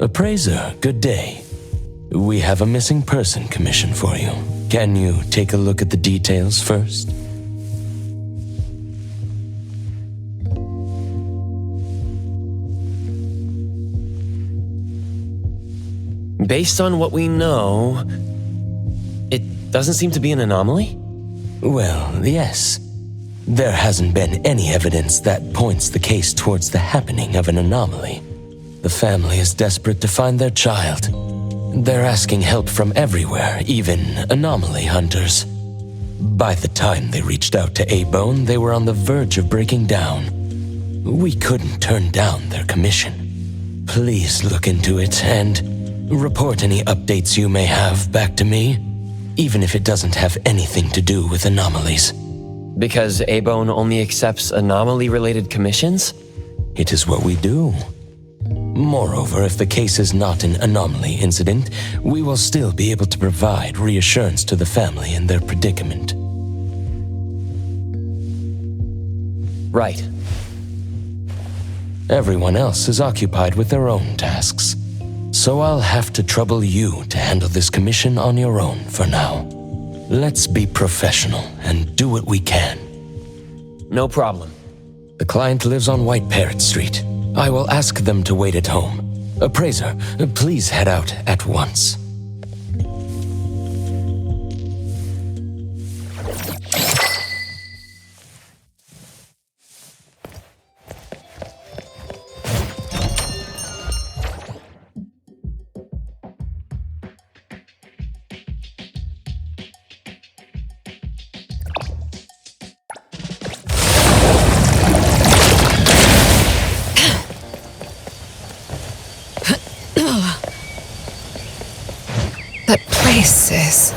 Appraiser, good day. We have a missing person commission for you. Can you take a look at the details first? Based on what we know, it doesn't seem to be an anomaly? Well, yes. There hasn't been any evidence that points the case towards the happening of an anomaly. The family is desperate to find their child. They're asking help from everywhere, even anomaly hunters. By the time they reached out to A-Bone, they were on the verge of breaking down. We couldn't turn down their commission. Please look into it and report any updates you may have back to me, even if it doesn't have anything to do with anomalies. Because A-Bone only accepts anomaly-related commissions? It is what we do. Moreover, if the case is not an anomaly incident, we will still be able to provide reassurance to the family in their predicament. Right. Everyone else is occupied with their own tasks, so I'll have to trouble you to handle this commission on your own for now. Let's be professional and do what we can. No problem. The client lives on White Parrot Street. I will ask them to wait at home. Appraiser, please head out at once. That place is...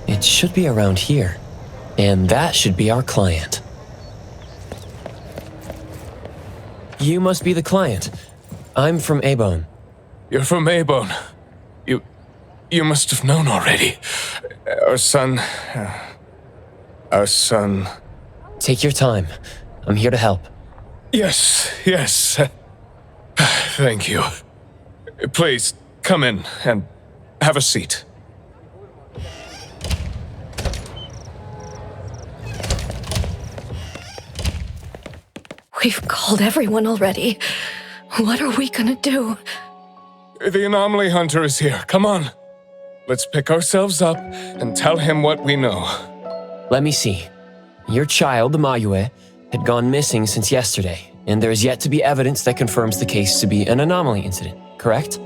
It should be around here. And that should be our client. You must be the client. I'm from A-Bone. You're from A-Bone. You must have known already. Our son... Take your time. I'm here to help. Yes. Thank you. Please, come in and have a seat. We've called everyone already. What are we gonna do? The anomaly hunter is here. Come on. Let's pick ourselves up and tell him what we know. Let me see. Your child, the Mayua, had gone missing since yesterday, and there is yet to be evidence that confirms the case to be an anomaly incident, correct?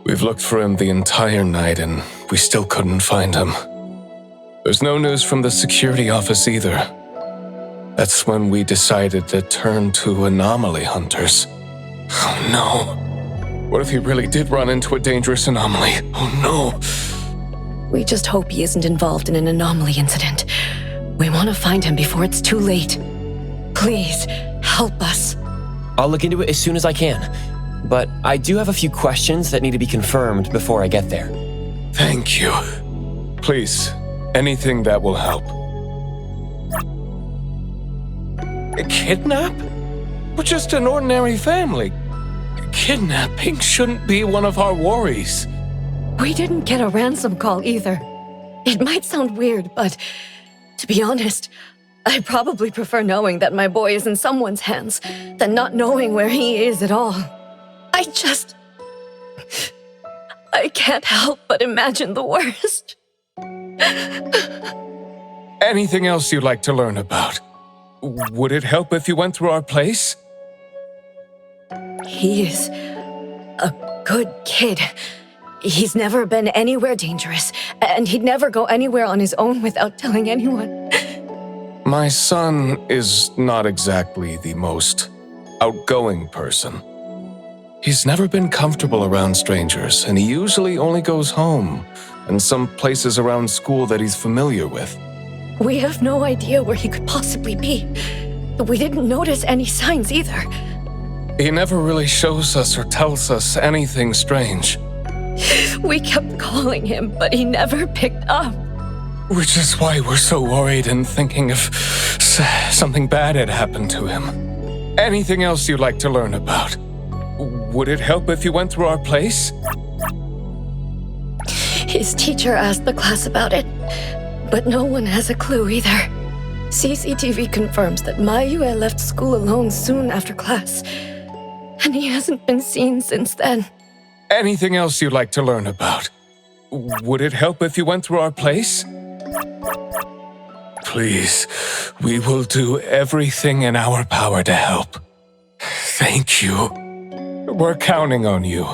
We've looked for him the entire night and we still couldn't find him. There's no news from the security office either. That's when we decided to turn to anomaly hunters. Oh no. What if he really did run into a dangerous anomaly? Oh no. We just hope he isn't involved in an anomaly incident. We want to find him before it's too late. Please, help us. I'll look into it as soon as I can, but I do have a few questions that need to be confirmed before I get there. Thank you. Please, anything that will help. A kidnap? We're just an ordinary family. Kidnapping shouldn't be one of our worries. We didn't get a ransom call either. It might sound weird, but to be honest, I probably prefer knowing that my boy is in someone's hands than not knowing where he is at all. I can't help but imagine the worst. Anything else you'd like to learn about? Would it help if you went through our place? He is a good kid. He's never been anywhere dangerous, and he'd never go anywhere on his own without telling anyone. My son is not exactly the most outgoing person. He's never been comfortable around strangers, and he usually only goes home and some places around school that he's familiar with. We have no idea where he could possibly be. We didn't notice any signs either. He never really shows us or tells us anything strange. We kept calling him, but he never picked up. Which is why we're so worried and thinking if something bad had happened to him. Anything else you'd like to learn about? Would it help if you went through our place? His teacher asked the class about it, but no one has a clue either. CCTV confirms that Mayua left school alone soon after class, and he hasn't been seen since then. Anything else you'd like to learn about? Would it help if you went through our place? Please, we will do everything in our power to help. Thank you. We're counting on you.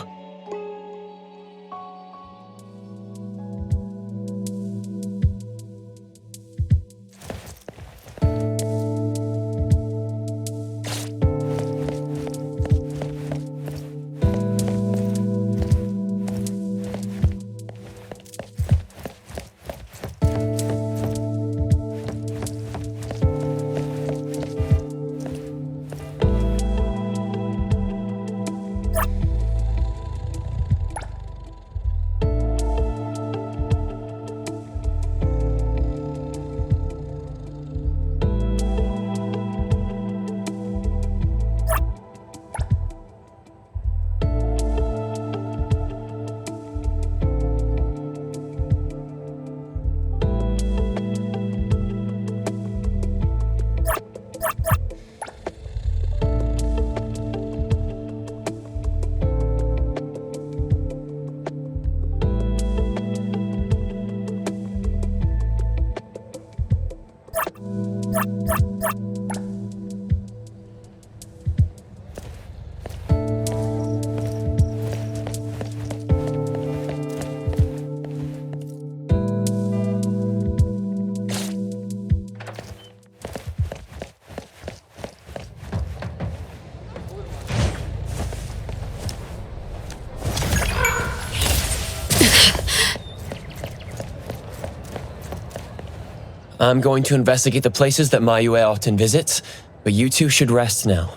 I'm going to investigate the places that Mayua often visits, but you two should rest now.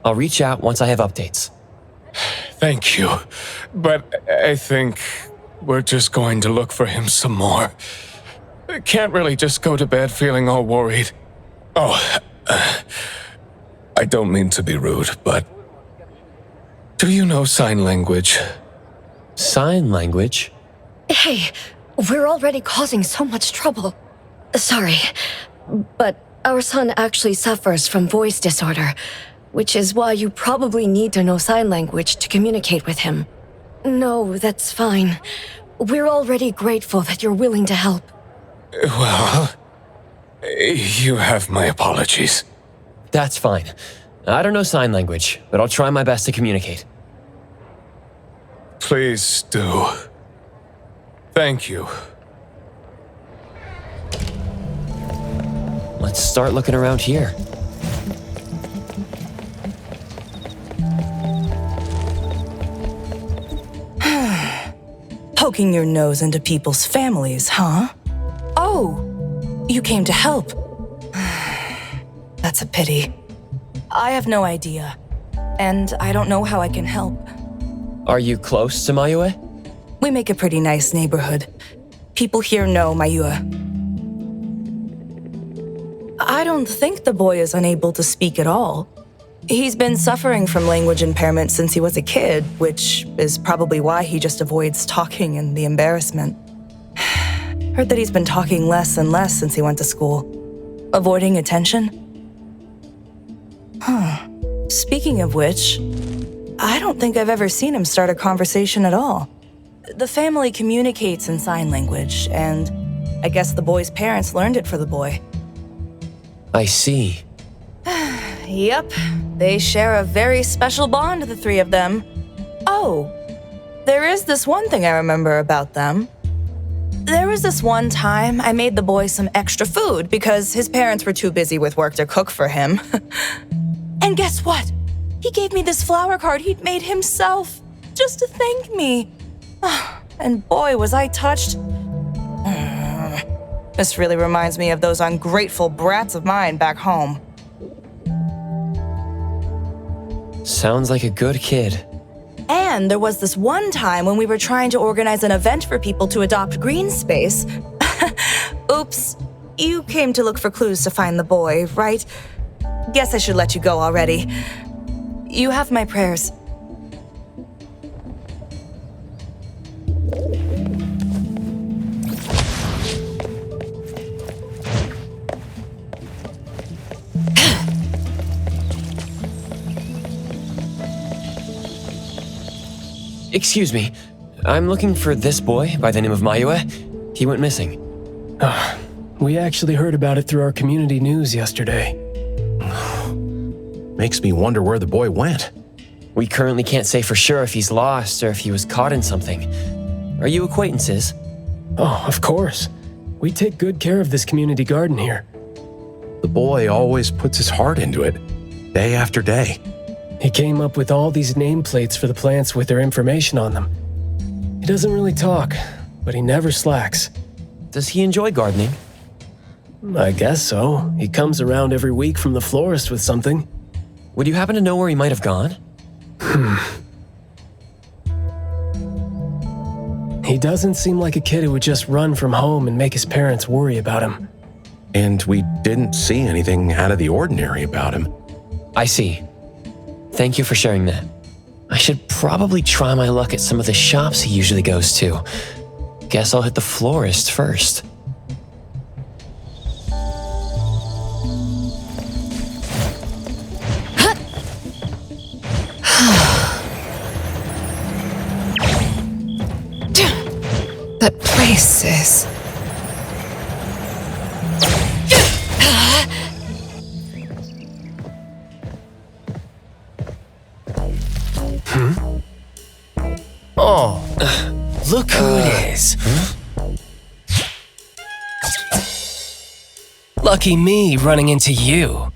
I'll reach out once I have updates. Thank you, but I think we're just going to look for him some more. I can't really just go to bed feeling all worried. Oh, I don't mean to be rude, but do you know sign language? Sign language? Hey, we're already causing so much trouble. Sorry, but our son actually suffers from voice disorder, which is why you probably need to know sign language to communicate with him. No, that's fine. We're already grateful that you're willing to help. Well, you have my apologies. That's fine. I don't know sign language, but I'll try my best to communicate. Please do. Thank you. Let's start looking around here. Poking your nose into people's families, huh? Oh, you came to help. That's a pity. I have no idea, and I don't know how I can help. Are you close to Mayua? We make a pretty nice neighborhood. People here know Mayua. I don't think the boy is unable to speak at all. He's been suffering from language impairment since he was a kid, which is probably why he just avoids talking and the embarrassment. Heard that he's been talking less and less since he went to school. Avoiding attention? Speaking of which, I don't think I've ever seen him start a conversation at all. The family communicates in sign language, and I guess the boy's parents learned it for the boy. I see. Yep, they share a very special bond, the three of them. Oh, there is this one thing I remember about them. There was this one time I made the boy some extra food because his parents were too busy with work to cook for him. And guess what? He gave me this flower card he'd made himself, just to thank me. And boy, was I touched. This really reminds me of those ungrateful brats of mine back home. Sounds like a good kid. And there was this one time when we were trying to organize an event for people to adopt green space. Oops, you came to look for clues to find the boy, right? Guess I should let you go already. You have my prayers. Excuse me. I'm looking for this boy by the name of Mayua. He went missing. We actually heard about it through our community news yesterday. Makes me wonder where the boy went. We currently can't say for sure if he's lost or if he was caught in something. Are you acquaintances? Oh, of course. We take good care of this community garden here. The boy always puts his heart into it, day after day. He came up with all these nameplates for the plants with their information on them. He doesn't really talk, but he never slacks. Does he enjoy gardening? I guess so. He comes around every week from the florist with something. Would you happen to know where he might have gone? He doesn't seem like a kid who would just run from home and make his parents worry about him. And we didn't see anything out of the ordinary about him. I see. Thank you for sharing that. I should probably try my luck at some of the shops he usually goes to. Guess I'll hit the florist first. That place is... Oh, look who it is. Lucky me running into you.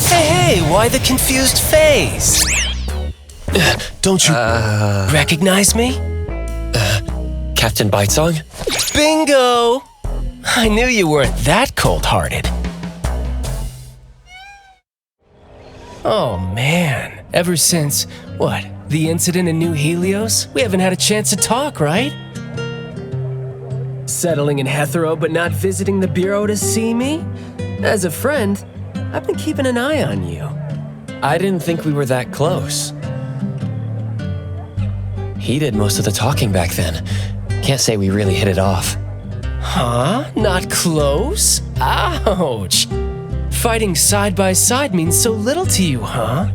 Hey, why the confused face? Don't you recognize me? Captain Baicang? Bingo! I knew you weren't that cold-hearted. Oh man, ever since, what, the incident in New Helios? We haven't had a chance to talk, right? Settling in Hetero but not visiting the Bureau to see me? As a friend, I've been keeping an eye on you. I didn't think we were that close. He did most of the talking back then. Can't say we really hit it off. Huh? Not close? Ouch! Fighting side by side means so little to you, huh?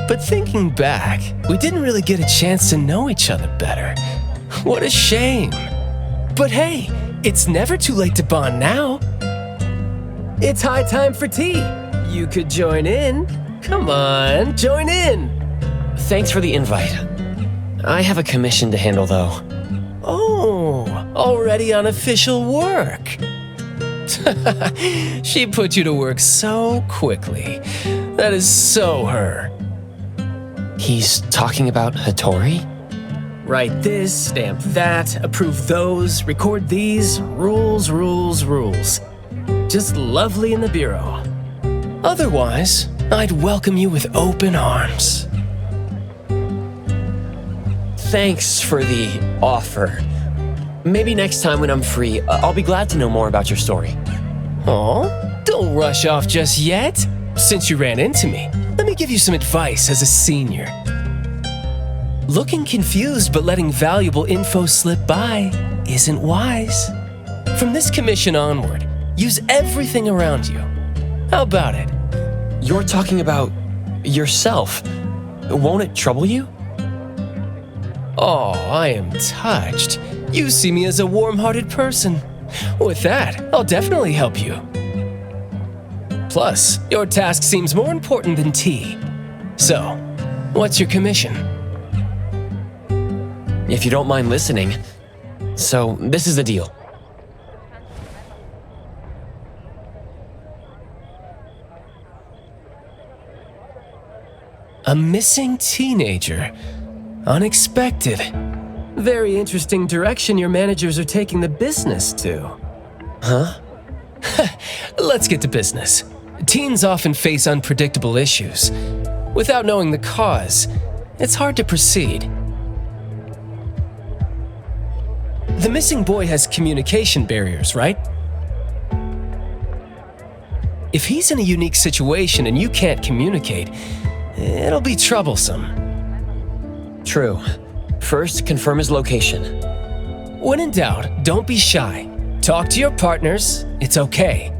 But thinking back, we didn't really get a chance to know each other better. What a shame. But hey, it's never too late to bond now. It's high time for tea. You could join in. Come on, join in. Thanks for the invite. I have a commission to handle, though. Oh, already on official work. She put you to work so quickly. That is so her. He's talking about Hattori? Write this, stamp that, approve those, record these, rules, rules, rules. Just lovely in the bureau. Otherwise, I'd welcome you with open arms. Thanks for the offer. Maybe next time when I'm free, I'll be glad to know more about your story. Aw, don't rush off just yet. Since you ran into me, let me give you some advice as a senior. Looking confused but letting valuable info slip by isn't wise. From this commission onward, use everything around you. How about it? You're talking about yourself. Won't it trouble you? Oh, I am touched. You see me as a warm-hearted person. With that, I'll definitely help you. Plus, your task seems more important than tea. So, what's your commission? If you don't mind listening. So, this is the deal. A missing teenager. Unexpected. Very interesting direction your managers are taking the business to. Huh? Let's get to business. Teens often face unpredictable issues. Without knowing the cause, it's hard to proceed. The missing boy has communication barriers, right? If he's in a unique situation and you can't communicate, it'll be troublesome. True. First, confirm his location. When in doubt, don't be shy. Talk to your partners, it's okay.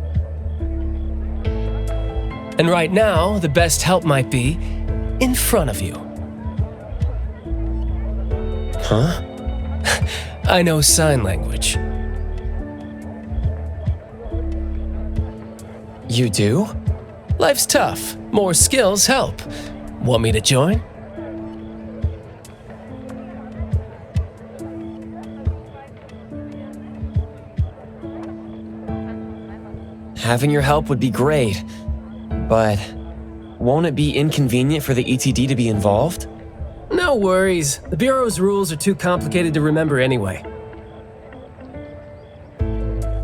And right now, the best help might be in front of you. Huh? I know sign language. You do? Life's tough. More skills help. Want me to join? Having your help would be great, but won't it be inconvenient for the ETD to be involved? No worries. The Bureau's rules are too complicated to remember anyway.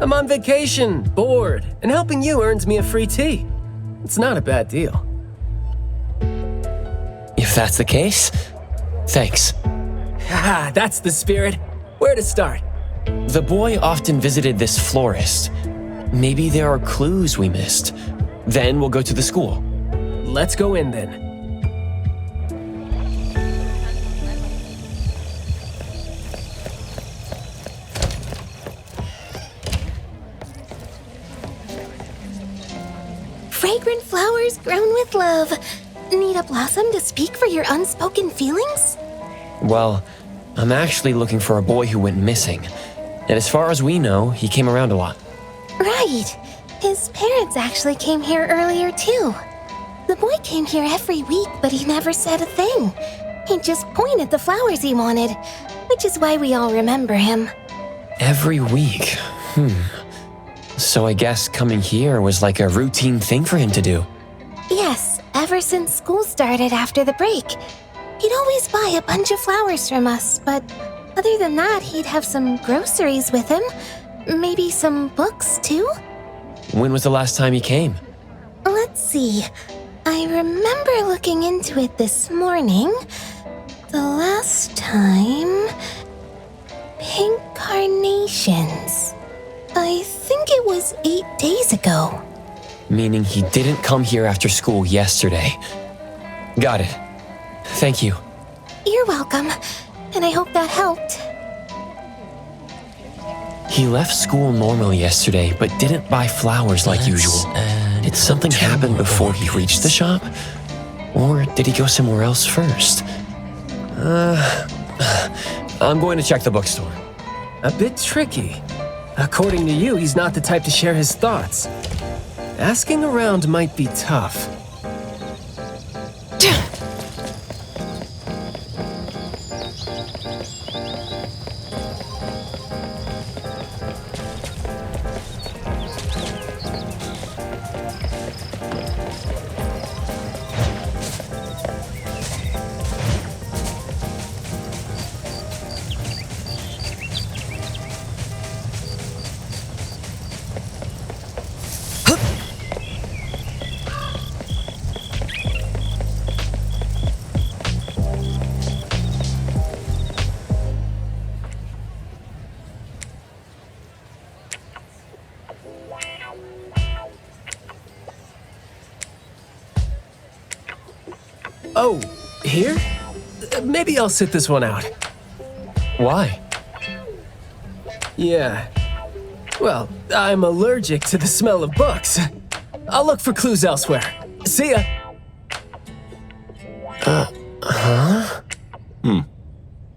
I'm on vacation, bored, and helping you earns me a free tea. It's not a bad deal. If that's the case, thanks. Haha, that's the spirit. Where to start? The boy often visited this florist. Maybe there are clues we missed. Then we'll go to the school. Let's go in then. Fragrant flowers grown with love. Need a blossom to speak for your unspoken feelings? Well, I'm actually looking for a boy who went missing. And as far as we know, he came around a lot. Right. His parents actually came here earlier too. The boy came here every week, but he never said a thing. He just pointed the flowers he wanted, which is why we all remember him. Every week? So I guess coming here was like a routine thing for him to do. Yes, ever since school started after the break. He'd always buy a bunch of flowers from us, but other than that, he'd have some groceries with him. Maybe some books, too? When was the last time he came? Let's see. I remember looking into it this morning. The last time... Pink carnations. I think it was 8 days ago. Meaning he didn't come here after school yesterday. Got it. Thank you. You're welcome, and I hope that helped. He left school normally yesterday, but didn't buy flowers like usual. Did something happen before he reached the shop? Or did he go somewhere else first? I'm going to check the bookstore. A bit tricky. According to you, he's not the type to share his thoughts. Asking around might be tough. Oh, here? Maybe I'll sit this one out. Why? Yeah. Well, I'm allergic to the smell of books. I'll look for clues elsewhere. See ya! Huh?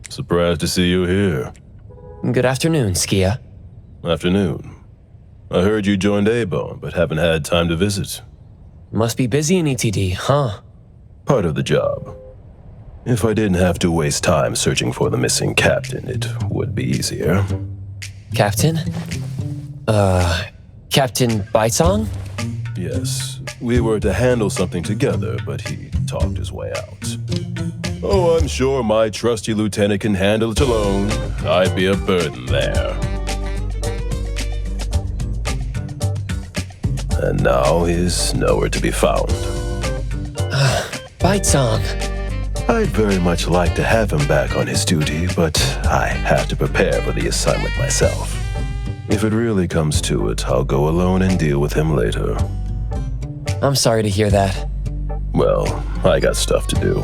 Surprised to see you here. Good afternoon, Skia. Afternoon. I heard you joined ABO, but haven't had time to visit. Must be busy in ETD, huh? Part of the job. If I didn't have to waste time searching for the missing captain, it would be easier. Captain? Captain Baicang? Yes, we were to handle something together, but he talked his way out. Oh, I'm sure my trusty lieutenant can handle it alone. I'd be a burden there. And now he's nowhere to be found. Baicang. I'd very much like to have him back on his duty, but I have to prepare for the assignment myself. If it really comes to it, I'll go alone and deal with him later. I'm sorry to hear that. Well, I got stuff to do.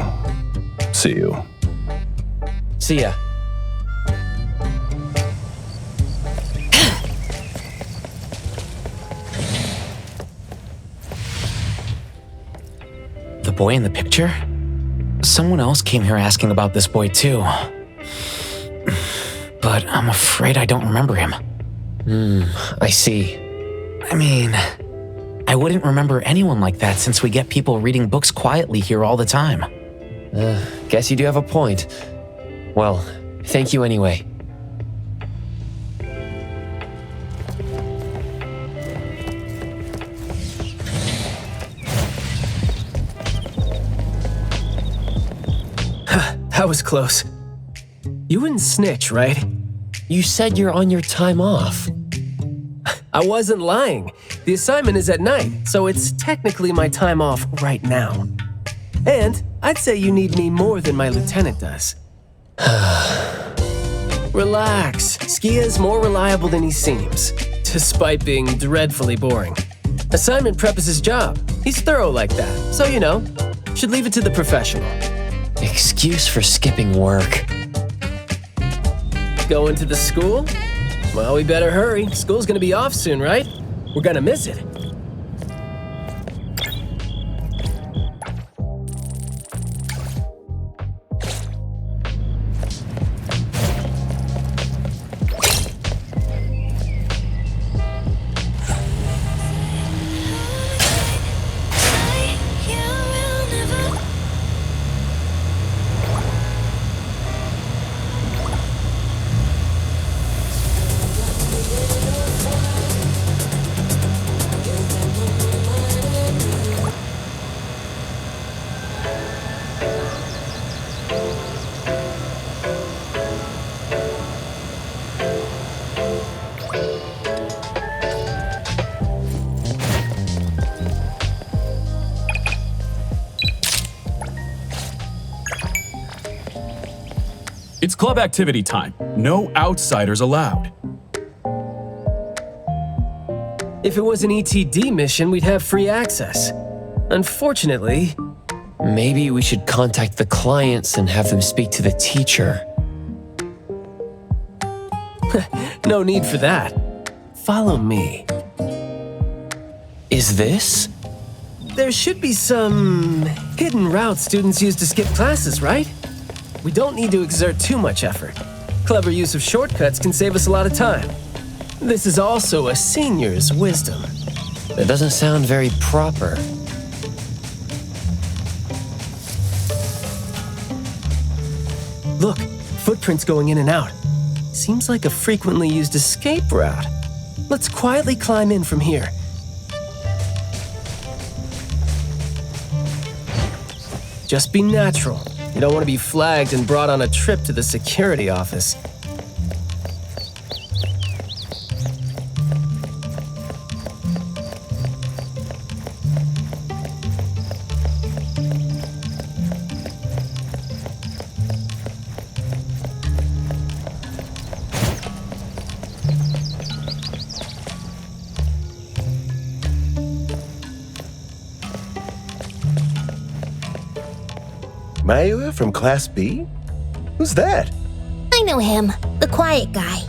See you. See ya. The boy in the picture? Someone else came here asking about this boy too. But I'm afraid I don't remember him. I see. I mean, I wouldn't remember anyone like that since we get people reading books quietly here all the time. Guess you do have a point. Well, thank you anyway. That was close. You wouldn't snitch, right? You said you're on your time off. I wasn't lying. The assignment is at night, so it's technically my time off right now. And I'd say you need me more than my lieutenant does. Relax. Skia's more reliable than he seems, despite being dreadfully boring. Assignment prep is his job. He's thorough like that, so you know, should leave it to the professional. Excuse for skipping work. Going to the school? Well, we better hurry. School's gonna be off soon, right? We're gonna miss it. It's club activity time. No outsiders allowed. If it was an ETD mission, we'd have free access. Unfortunately... Maybe we should contact the clients and have them speak to the teacher. No need for that. Follow me. Is this? There should be some hidden routes students use to skip classes, right? We don't need to exert too much effort. Clever use of shortcuts can save us a lot of time. This is also a senior's wisdom. That doesn't sound very proper. Look, footprints going in and out. Seems like a frequently used escape route. Let's quietly climb in from here. Just be natural. You don't want to be flagged and brought on a trip to the security office. Mayua from Class B? Who's that? I know him, the quiet guy.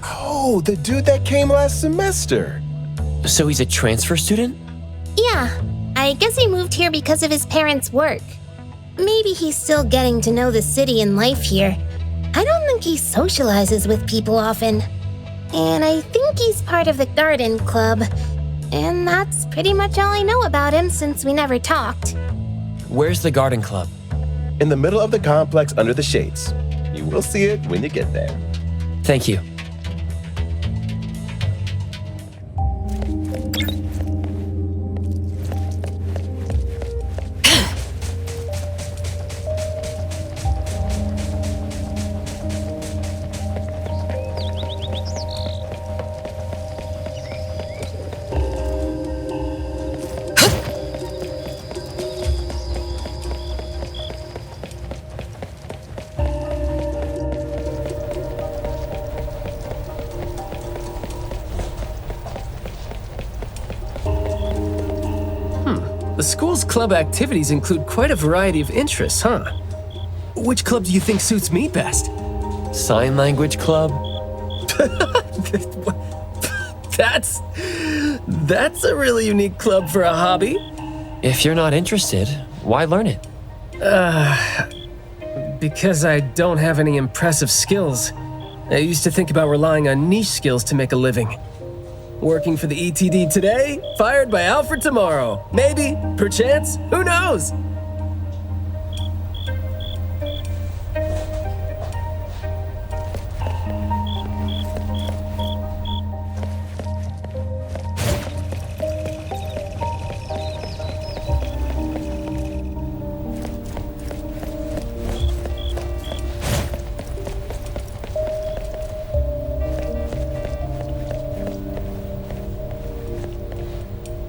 Oh, the dude that came last semester. So he's a transfer student? Yeah, I guess he moved here because of his parents' work. maybe he's still getting to know the city and life here. I don't think he socializes with people often. And I think he's part of the garden club. And that's pretty much all I know about him since we never talked. Where's the garden club? In the middle of the complex under the shades. You will see it when you get there. Thank you. The school's club activities include quite a variety of interests, huh? Which club do you think suits me best? Sign language club? That's a really unique club for a hobby. If you're not interested, why learn it? Because I don't have any impressive skills. I used to think about relying on niche skills to make a living. Working for the ETD today, fired by Alfred tomorrow. Maybe, perchance, who knows?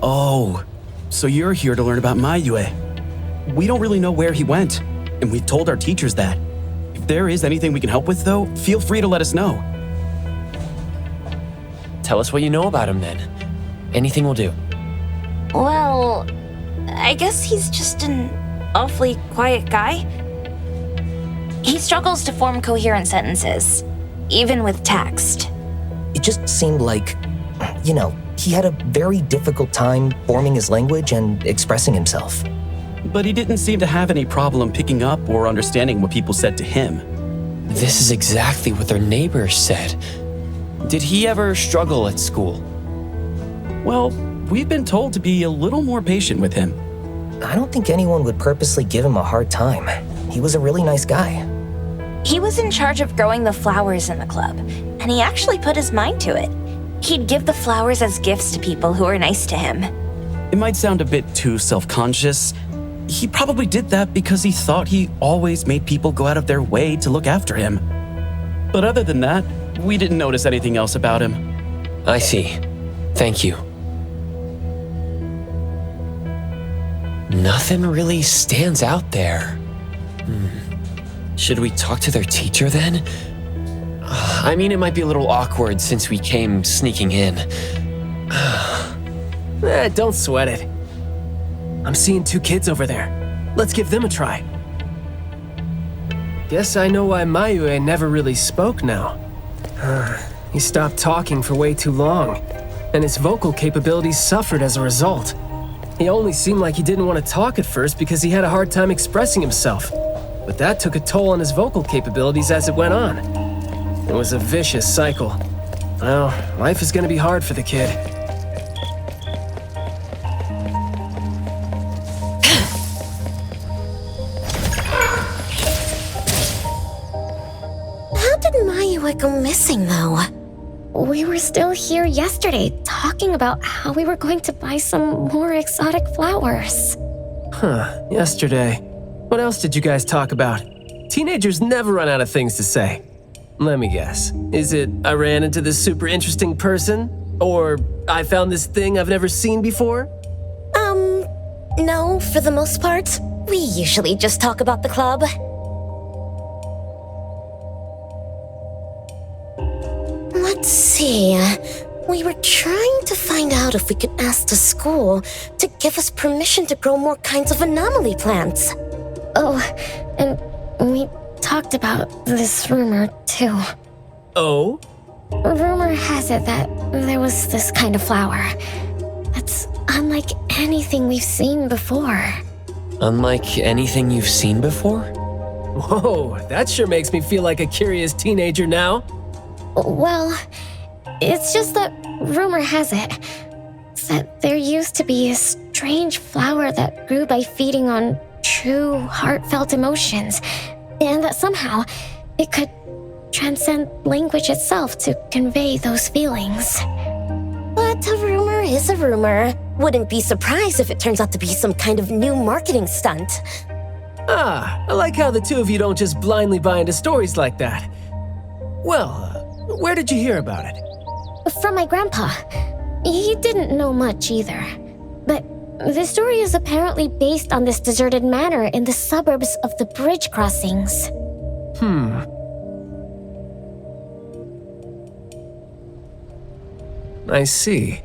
Oh, so you're here to learn about Mayua. We don't really know where he went, and we've told our teachers that. If there is anything we can help with, though, feel free to let us know. Tell us what you know about him, then. Anything will do. Well, I guess he's just an awfully quiet guy. He struggles to form coherent sentences, even with text. It just seemed like, he had a very difficult time forming his language and expressing himself. But he didn't seem to have any problem picking up or understanding what people said to him. This is exactly what their neighbors said. Did he ever struggle at school? Well, we've been told to be a little more patient with him. I don't think anyone would purposely give him a hard time. He was a really nice guy. He was in charge of growing the flowers in the club, and he actually put his mind to it. He'd give the flowers as gifts to people who were nice to him. It might sound a bit too self-conscious. He probably did that because he thought he always made people go out of their way to look after him. But other than that, we didn't notice anything else about him. I see. Thank you. Nothing really stands out there. Should we talk to their teacher then? I mean, it might be a little awkward since we came sneaking in. Don't sweat it. I'm seeing 2 kids over there. Let's give them a try. Guess I know why Mayua never really spoke now. He stopped talking for way too long, and his vocal capabilities suffered as a result. He only seemed like he didn't want to talk at first because he had a hard time expressing himself. But that took a toll on his vocal capabilities as it went on. It was a vicious cycle. Well, life is gonna be hard for the kid. How did Mayua go missing, though? We were still here yesterday, talking about how we were going to buy some more exotic flowers. Yesterday. What else did you guys talk about? Teenagers never run out of things to say. Let me guess. Is it, I ran into this super interesting person? Or, I found this thing I've never seen before? No, for the most part. We usually just talk about the club. Let's see. We were trying to find out if we could ask the school to give us permission to grow more kinds of anomaly plants. Oh, and we talked about this rumor, too. Oh? Rumor has it that there was this kind of flower that's unlike anything we've seen before. Unlike anything you've seen before? Whoa, that sure makes me feel like a curious teenager now. Well, it's just that rumor has it that there used to be a strange flower that grew by feeding on true, heartfelt emotions, and that somehow it could transcend language itself to convey those feelings. But a rumor is a rumor. Wouldn't be surprised if it turns out to be some kind of new marketing stunt. Ah, I like how the two of you don't just blindly buy into stories like that. Well, where did you hear about it? From my grandpa. He didn't know much either. But the story is apparently based on this deserted manor in the suburbs of the bridge crossings. I see.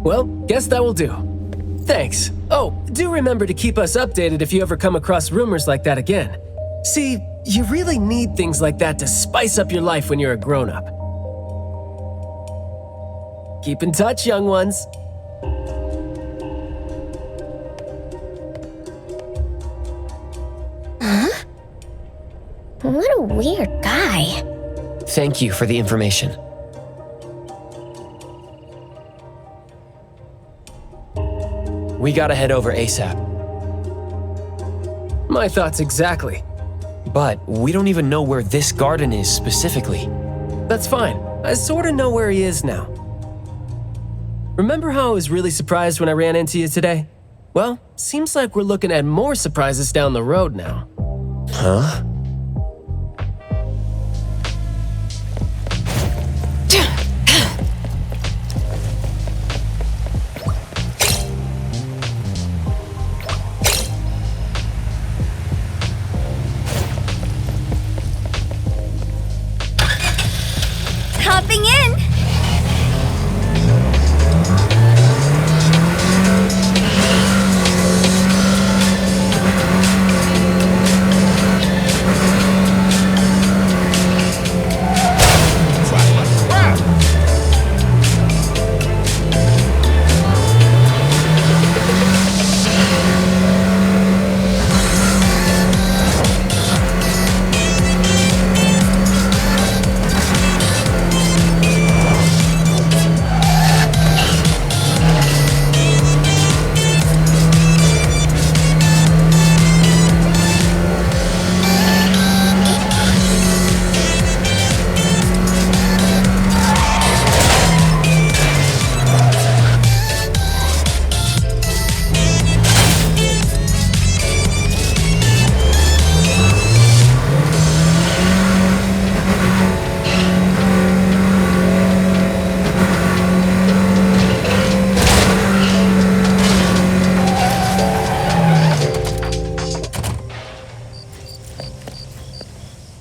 Well, guess that will do. Thanks. Oh, do remember to keep us updated if you ever come across rumors like that again. See, you really need things like that to spice up your life when you're a grown-up. Keep in touch, young ones. Huh? What a weird guy. Thank you for the information. We gotta head over ASAP. My thoughts exactly. But we don't even know where this garden is specifically. That's fine. I sorta know where he is now. Remember how I was really surprised when I ran into you today? Well, seems like we're looking at more surprises down the road now. Huh? Hopping in!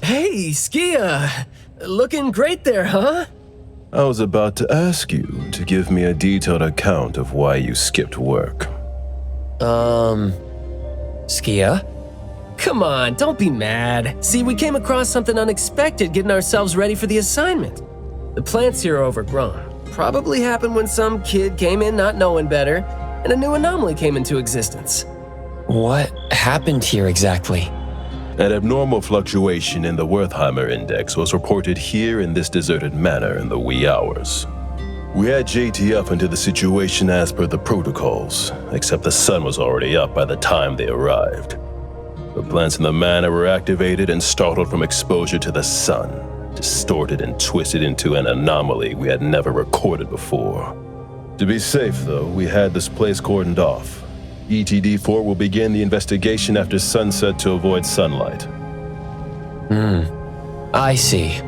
Hey, Skia! Looking great there, huh? I was about to ask you to give me a detailed account of why you skipped work. Skia? Come on, don't be mad. See, we came across something unexpected getting ourselves ready for the assignment. The plants here are overgrown. Probably happened when some kid came in not knowing better, and a new anomaly came into existence. What happened here exactly? An abnormal fluctuation in the Wertheimer index was reported here in this deserted manor in the wee hours. We had JT up into the situation as per the protocols, except the sun was already up by the time they arrived. The plants in the manor were activated and startled from exposure to the sun, distorted and twisted into an anomaly we had never recorded before. To be safe, though, we had this place cordoned off. ETD-4 will begin the investigation after sunset to avoid sunlight. I see.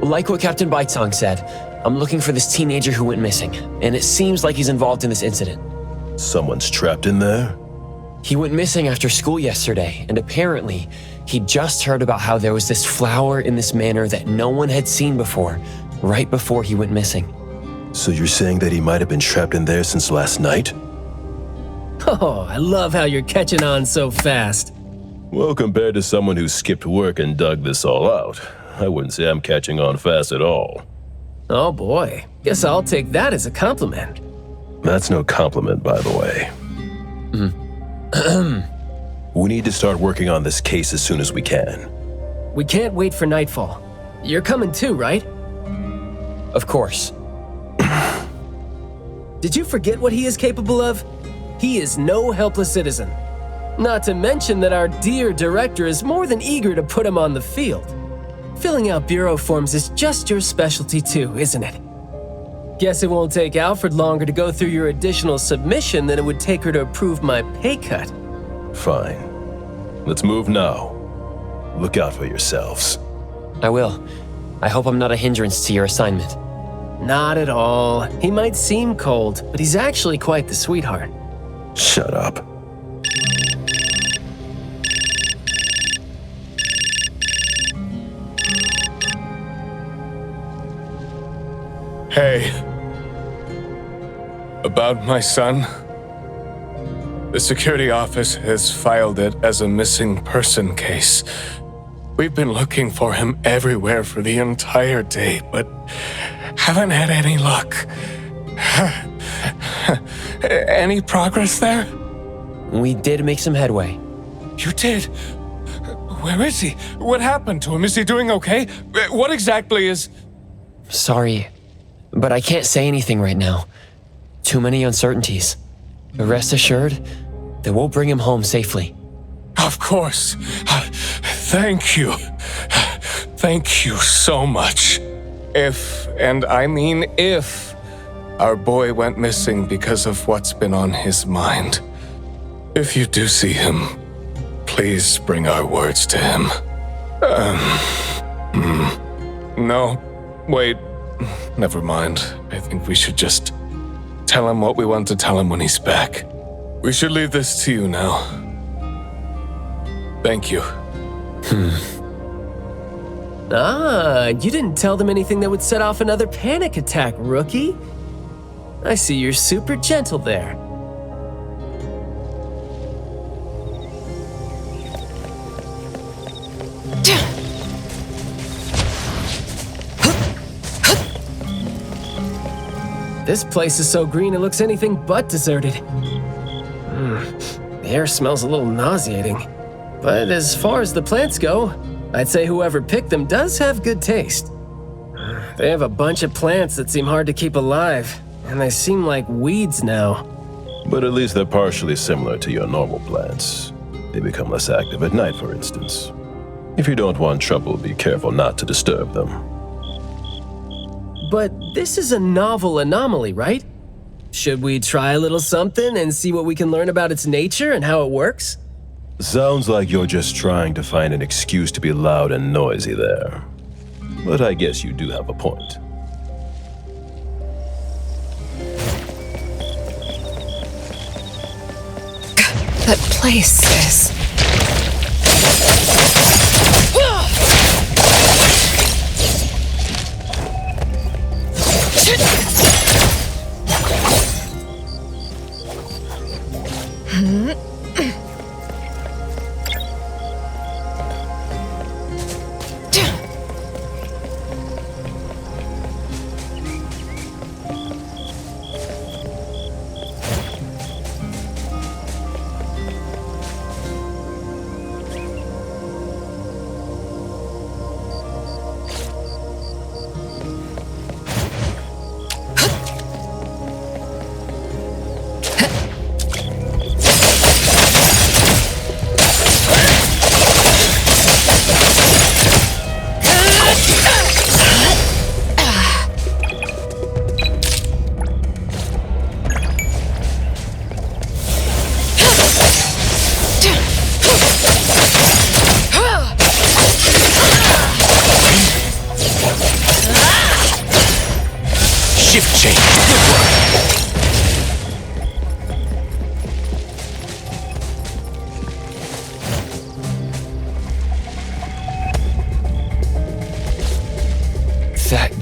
Like what Captain Baicang said, I'm looking for this teenager who went missing, and it seems like he's involved in this incident. Someone's trapped in there? He went missing after school yesterday, and apparently, he just heard about how there was this flower in this manor that no one had seen before, right before he went missing. So you're saying that he might have been trapped in there since last night? Oh, I love how you're catching on so fast. Well, compared to someone who skipped work and dug this all out, I wouldn't say I'm catching on fast at all. Oh boy, guess I'll take that as a compliment. That's no compliment, by the way. We need to start working on this case as soon as we can. We can't wait for nightfall. You're coming too, right? Of course. Did you forget what he is capable of? He is no helpless citizen. Not to mention that our dear director is more than eager to put him on the field. Filling out bureau forms is just your specialty too, isn't it? Guess it won't take Alfred longer to go through your additional submission than it would take her to approve my pay cut. Fine. Let's move now. Look out for yourselves. I will. I hope I'm not a hindrance to your assignment. Not at all. He might seem cold, but he's actually quite the sweetheart. Shut up. Hey. About my son. The security office has filed it as a missing person case. We've been looking for him everywhere for the entire day, but haven't had any luck. Any progress there? We did make some headway. You did? Where is he? What happened to him? Is he doing okay? What exactly is... Sorry, but I can't say anything right now. Too many uncertainties. But rest assured that we'll bring him home safely. Of course. Thank you. Thank you so much. If, and I mean if, our boy went missing because of what's been on his mind, if you do see him, please bring our words to him. No, wait, never mind. I think we should just tell him what we want to tell him when he's back. We should leave this to you now. Thank you. You didn't tell them anything that would set off another panic attack, rookie. I see you're super gentle there. This place is so green it looks anything but deserted. The air smells a little nauseating. But as far as the plants go, I'd say whoever picked them does have good taste. They have a bunch of plants that seem hard to keep alive, and they seem like weeds now. But at least they're partially similar to your normal plants. They become less active at night, for instance. If you don't want trouble, be careful not to disturb them. But this is a novel anomaly, right? Should we try a little something and see what we can learn about its nature and how it works? Sounds like you're just trying to find an excuse to be loud and noisy there. But I guess you do have a point. That place is...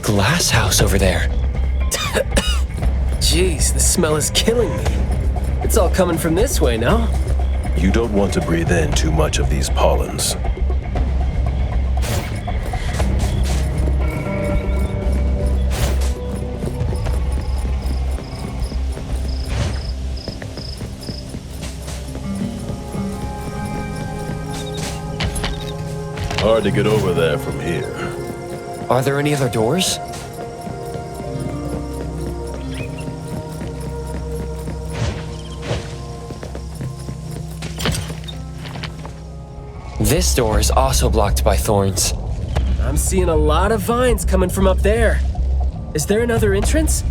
Glass house over there. Jeez, the smell is killing me. It's all coming from this way, no? You don't want to breathe in too much of these pollens. Hard to get over there from here. Are there any other doors? This door is also blocked by thorns. I'm seeing a lot of vines coming from up there. Is there another entrance?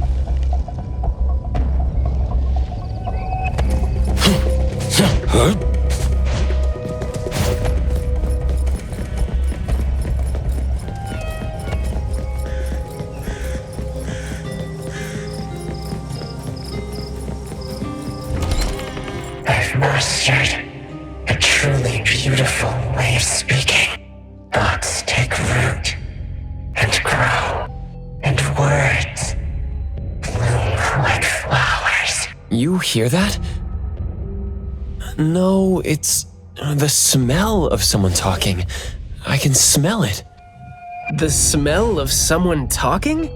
I've mastered a truly beautiful way of speaking. Thoughts take root and grow, and words bloom like flowers. You hear that? No, it's the smell of someone talking. I can smell it. The smell of someone talking?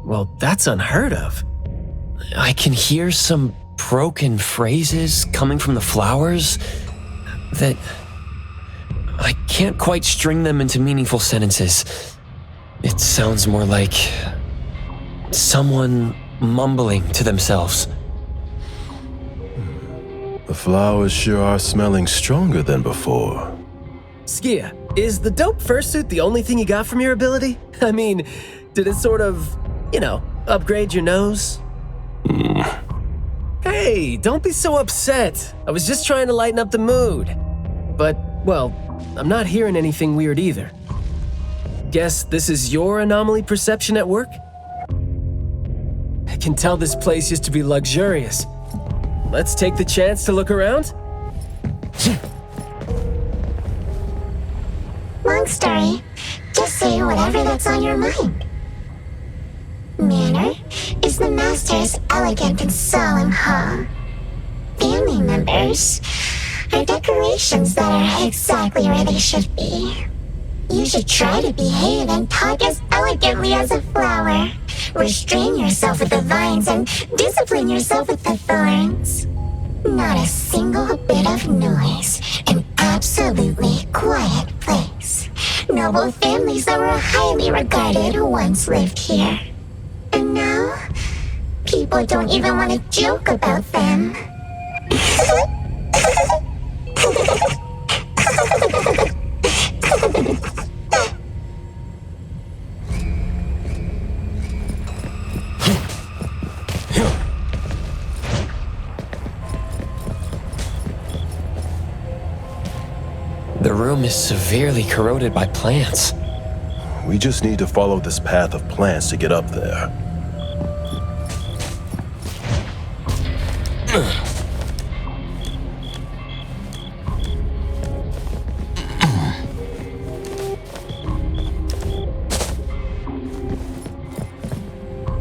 Well, that's unheard of. I can hear some broken phrases coming from the flowers that I can't quite string them into meaningful sentences. It sounds more like someone mumbling to themselves. The flowers sure are smelling stronger than before. Skia, is the dope fursuit the only thing you got from your ability? I mean, did it sort of, upgrade your nose? Hey, don't be so upset. I was just trying to lighten up the mood. But, well, I'm not hearing anything weird either. Guess this is your anomaly perception at work? I can tell this place used to be luxurious. Let's take the chance to look around? Long story. Just say whatever that's on your mind. Manor is the master's elegant and solemn hall. Family members are decorations that are exactly where they should be. You should try to behave and talk as elegantly as a flower. Restrain yourself with the vines and discipline yourself with the thorns. Not a single bit of noise. An absolutely quiet place. Noble families that were highly regarded once lived here. And now, people don't even want to joke about them. The room is severely corroded by plants. We just need to follow this path of plants to get up there.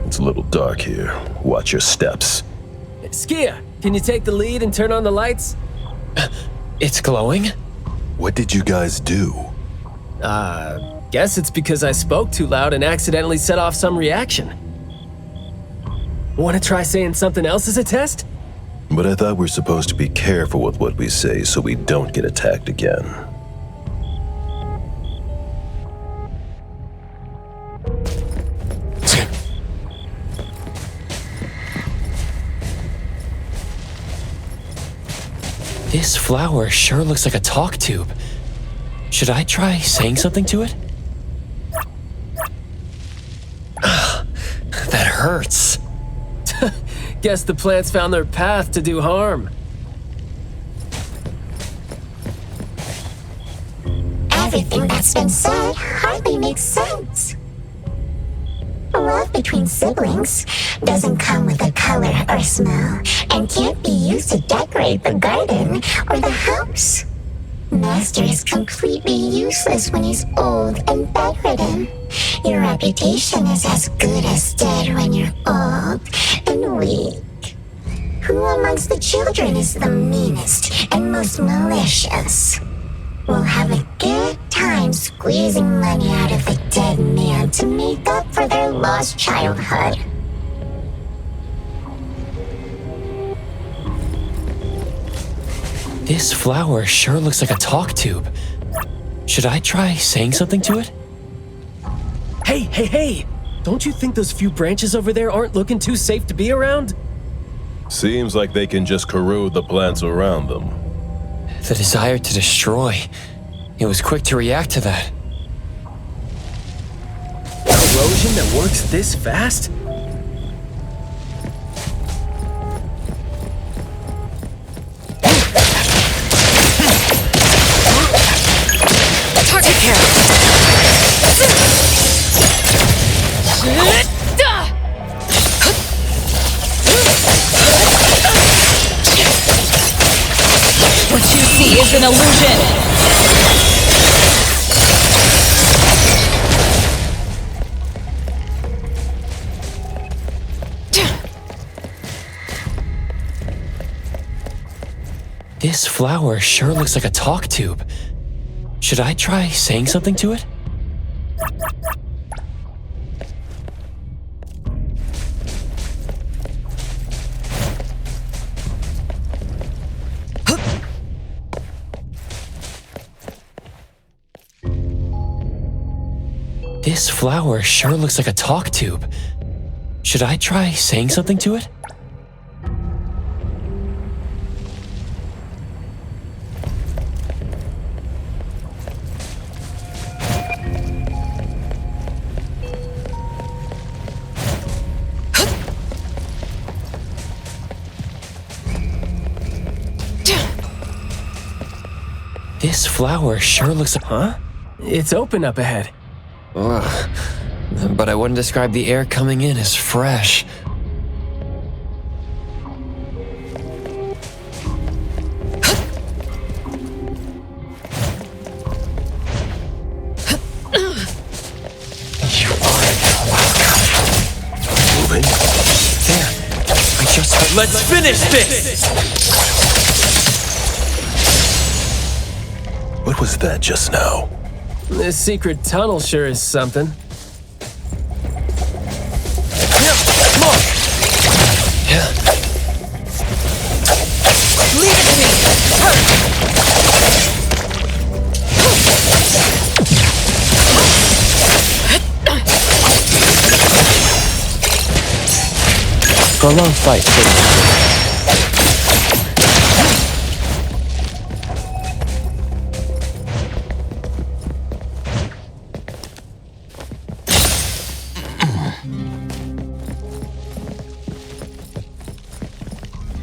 It's a little dark here. Watch your steps. Skia, can you take the lead and turn on the lights? It's glowing? What did you guys do? Guess it's because I spoke too loud and accidentally set off some reaction. Want to try saying something else as a test? But I thought we're supposed to be careful with what we say so we don't get attacked again. This flower sure looks like a talk tube. Should I try saying something to it? That hurts. Guess the plants found their path to do harm. Everything that's been said hardly makes sense. Love between siblings doesn't come with a color or smell and can't be used to decorate the garden or the house. Master is completely useless when he's old and bedridden. Your reputation is as good as dead when you're old and weak. Who amongst the children is the meanest and most malicious? We'll have a good time squeezing money out of a dead man to make up for their lost childhood. This flower sure looks like a talk tube. Should I try saying something to it? Hey! Don't you think those few branches over there aren't looking too safe to be around? Seems like they can just corrode the plants around them. The desire to destroy. It was quick to react to that. Erosion that works this fast? Target care. What you see is an illusion. This flower sure looks like a talk tube. Should I try saying something to it? This flower sure looks like a talk tube. Should I try saying something to it? This flower sure looks like... Huh? It's open up ahead. Ugh. But I wouldn't describe the air coming in as fresh. Moving. There. I just heard... Let's finish this! What was that just now? This secret tunnel sure is something. Leave it to me. Prolonged fight.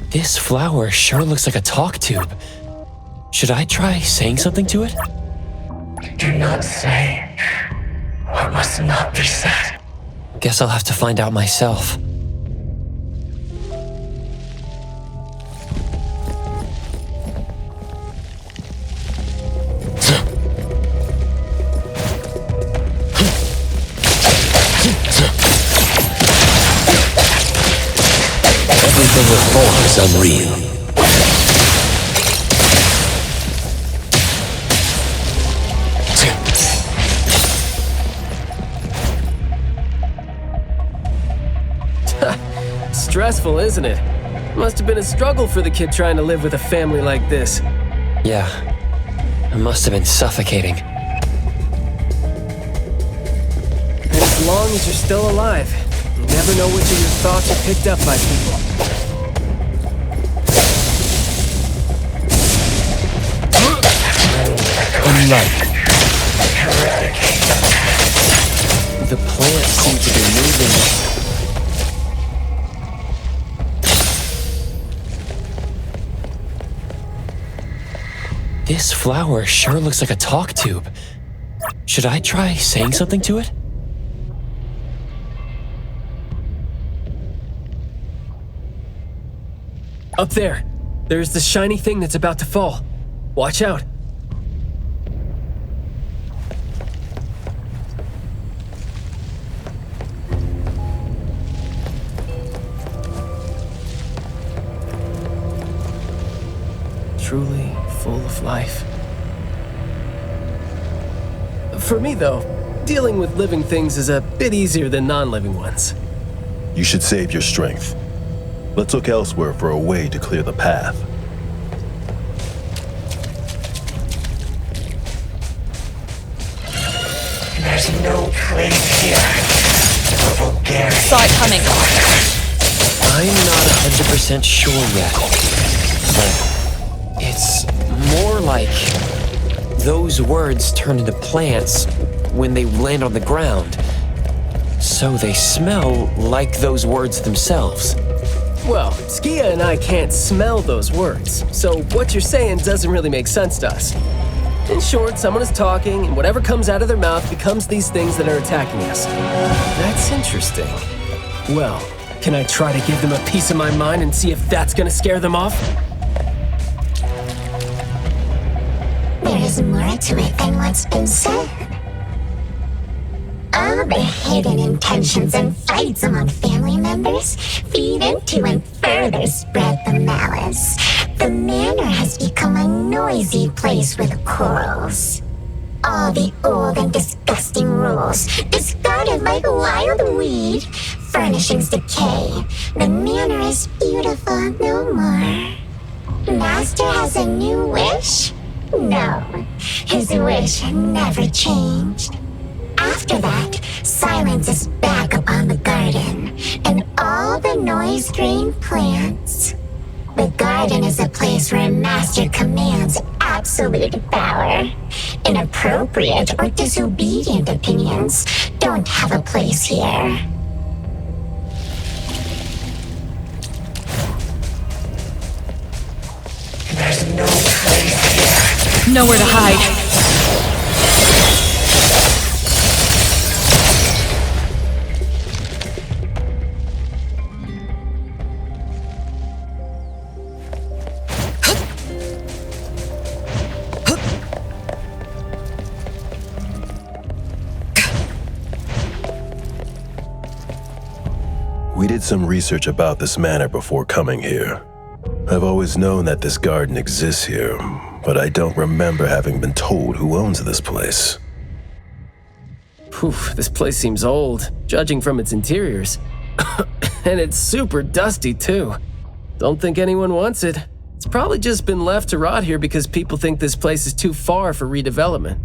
This flower sure looks like a talk tube. Should I try saying something to it? Do not say what must not be said. Guess I'll have to find out myself. Everything with form is unreal. Stressful, isn't it? Must have been a struggle for the kid trying to live with a family like this. Yeah. It must have been suffocating. And as long as you're still alive, you never know which of your thoughts are picked up by people. The plants seem to be moving. This flower sure looks like a talk tube. Should I try saying something to it? Up there! There's the shiny thing that's about to fall. Watch out! Truly full of life. For me, though, dealing with living things is a bit easier than non-living ones. You should save your strength. Let's look elsewhere for a way to clear the path. There's no place here for vulgarity. Saw it coming. I'm not 100% sure yet, but it's more like those words turn into plants when they land on the ground. So they smell like those words themselves. Well, Skia and I can't smell those words, so what you're saying doesn't really make sense to us. In short, someone is talking, and whatever comes out of their mouth becomes these things that are attacking us. That's interesting. Well, can I try to give them a piece of my mind and see if that's gonna scare them off? There is more to it than what's been said. All the hidden intentions and fights among family members feed into and further spread the malice. The manor has become a noisy place with quarrels. All the old and disgusting rules discarded like a wild weed. Furnishings decay. The manor is beautiful no more. Master has a new wish? No, his wish never changed. After that, silence is back upon the garden, and all the noise-drained plants. The garden is a place where Master commands absolute power. Inappropriate or disobedient opinions don't have a place here. There's no place here. Nowhere to hide. We did some research about this manor before coming here. I've always known that this garden exists here, but I don't remember having been told who owns this place. Poof, this place seems old, judging from its interiors. And it's super dusty, too. Don't think anyone wants it. It's probably just been left to rot here because people think this place is too far for redevelopment.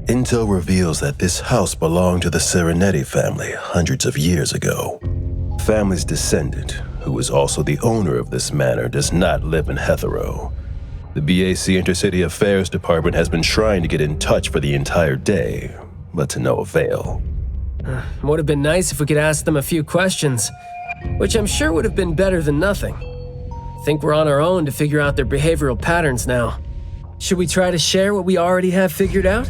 Intel reveals that this house belonged to the Serenetti family hundreds of years ago. Family's descendant, who is also the owner of this manor, does not live in Hetero. The BAC Intercity Affairs Department has been trying to get in touch for the entire day, but to no avail. Would have been nice if we could ask them a few questions, which I'm sure would have been better than nothing. I think we're on our own to figure out their behavioral patterns now. Should we try to share what we already have figured out?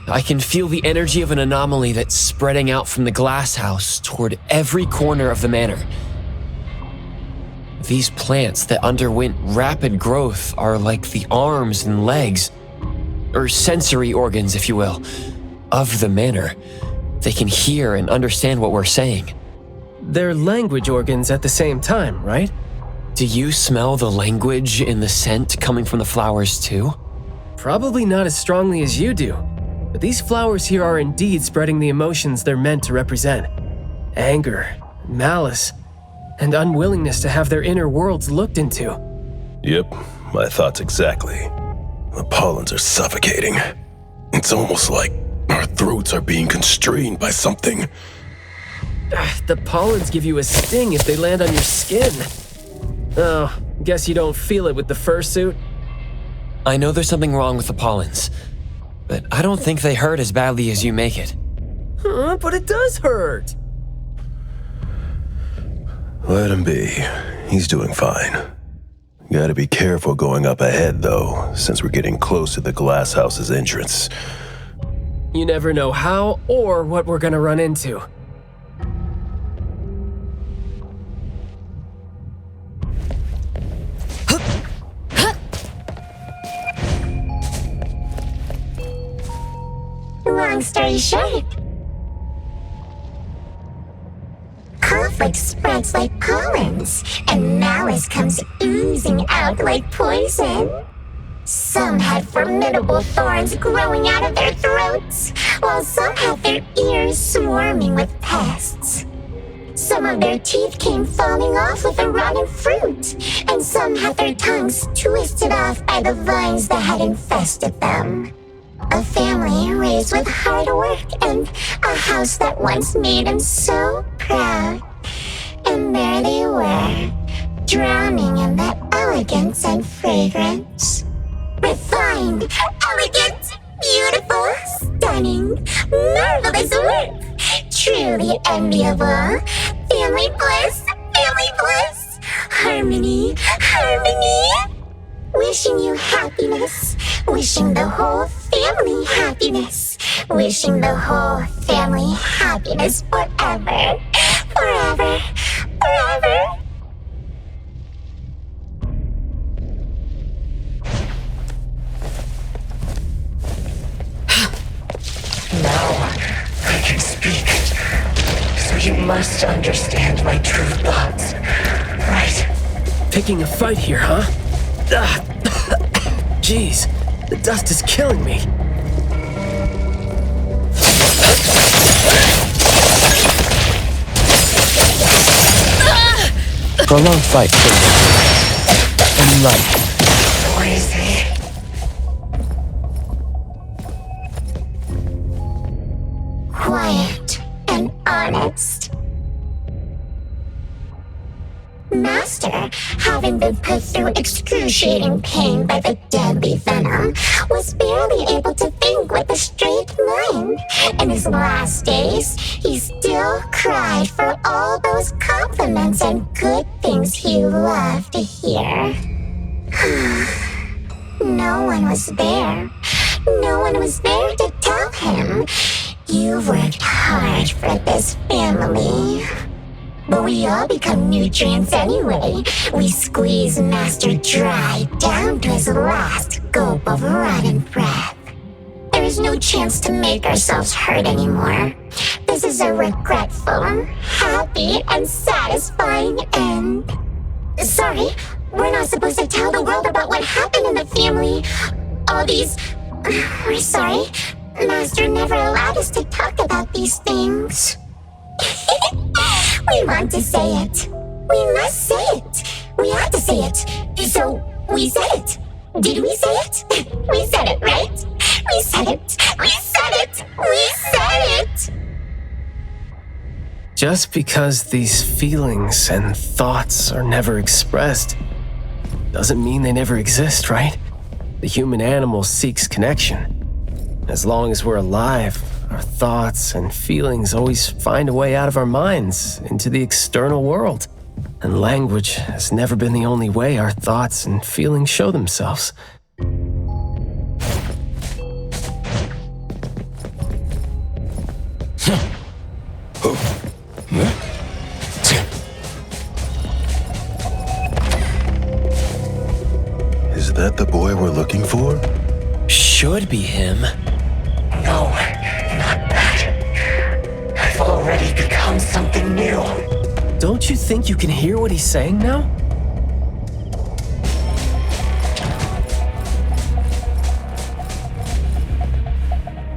I can feel the energy of an anomaly that's spreading out from the glass house toward every corner of the manor. These plants that underwent rapid growth are like the arms and legs, or sensory organs, if you will, of the manor. They can hear and understand what we're saying. They're language organs at the same time, right? Do you smell the language in the scent coming from the flowers too? Probably not as strongly as you do. But these flowers here are indeed spreading the emotions they're meant to represent. Anger, malice, and unwillingness to have their inner worlds looked into. Yep, my thoughts exactly. The pollens are suffocating. It's almost like our throats are being constrained by something. The pollens give you a sting if they land on your skin. Oh, guess you don't feel it with the fursuit? I know there's something wrong with the pollens, but I don't think they hurt as badly as you make it. But it does hurt. Let him be. He's doing fine. Gotta be careful going up ahead, though, since we're getting close to the glass house's entrance. You never know how or what we're gonna run into. Long story short, conflict spreads like pollens, and malice comes oozing out like poison. Some had formidable thorns growing out of their throats, while some had their ears swarming with pests. Some of their teeth came falling off with the rotten fruit, and some had their tongues twisted off by the vines that had infested them. A family raised with hard work and a house that once made him so proud. And there they were, drowning in that elegance and fragrance. Refined, elegant, beautiful, stunning, marvelous work. Truly enviable. Family bliss, harmony, harmony. Wishing you happiness, wishing the whole family happiness, wishing the whole family happiness forever, forever, forever. Now I can speak. So you must understand my true thoughts, right? Picking a fight here, huh? Jeez, the dust is killing me. Prolonged fight and light. Noisy. Quiet and honest. Master, having been put through excruciating pain by the deadly venom, was barely able to think with a straight mind. In his last days, he still cried for all those compliments and good things he loved to hear. No one was there. No one was there to tell him, "You worked hard for this family." But we all become nutrients anyway. We squeeze Master dry down to his last gulp of rotten breath. There is no chance to make ourselves hurt anymore. This is a regretful, happy, and satisfying end. Sorry, we're not supposed to tell the world about what happened in the family. All these... We're sorry. Master never allowed us to talk about these things. We want to say it. We must say it. We have to say it. So, we said it. Did we say it? We said it, right? We said it. We said it. We said it. Just because these feelings and thoughts are never expressed doesn't mean they never exist, right? The human animal seeks connection. As long as we're alive, our thoughts and feelings always find a way out of our minds into the external world. And language has never been the only way our thoughts and feelings show themselves. Is that the boy we're looking for? Should be him. No, not that. I've already become something new. Don't you think you can hear what he's saying now?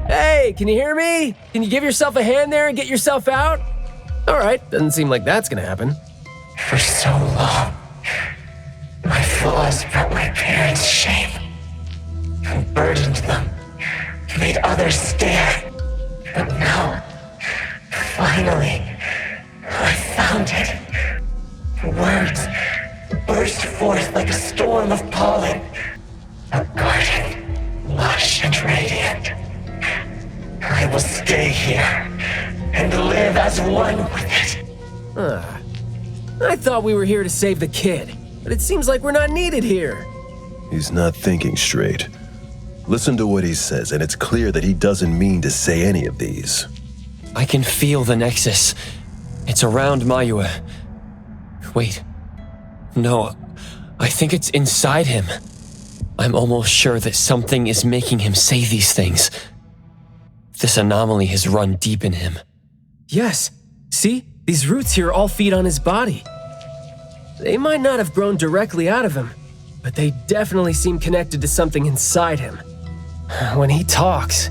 Hey, can you hear me? Can you give yourself a hand there and get yourself out? All right, doesn't seem like that's gonna happen. For so long, my flaws brought my parents shame and burdened them, made others stare. But now, finally, I found it. Words burst forth like a storm of pollen. A garden, lush and radiant. I will stay here and live as one with it. I thought we were here to save the kid, but it seems like we're not needed here. He's not thinking straight. Listen to what he says, and it's clear that he doesn't mean to say any of these. I can feel the nexus. It's around Mayua. Wait. No, I think it's inside him. I'm almost sure that something is making him say these things. This anomaly has run deep in him. Yes. See? These roots here all feed on his body. They might not have grown directly out of him, but they definitely seem connected to something inside him. When he talks,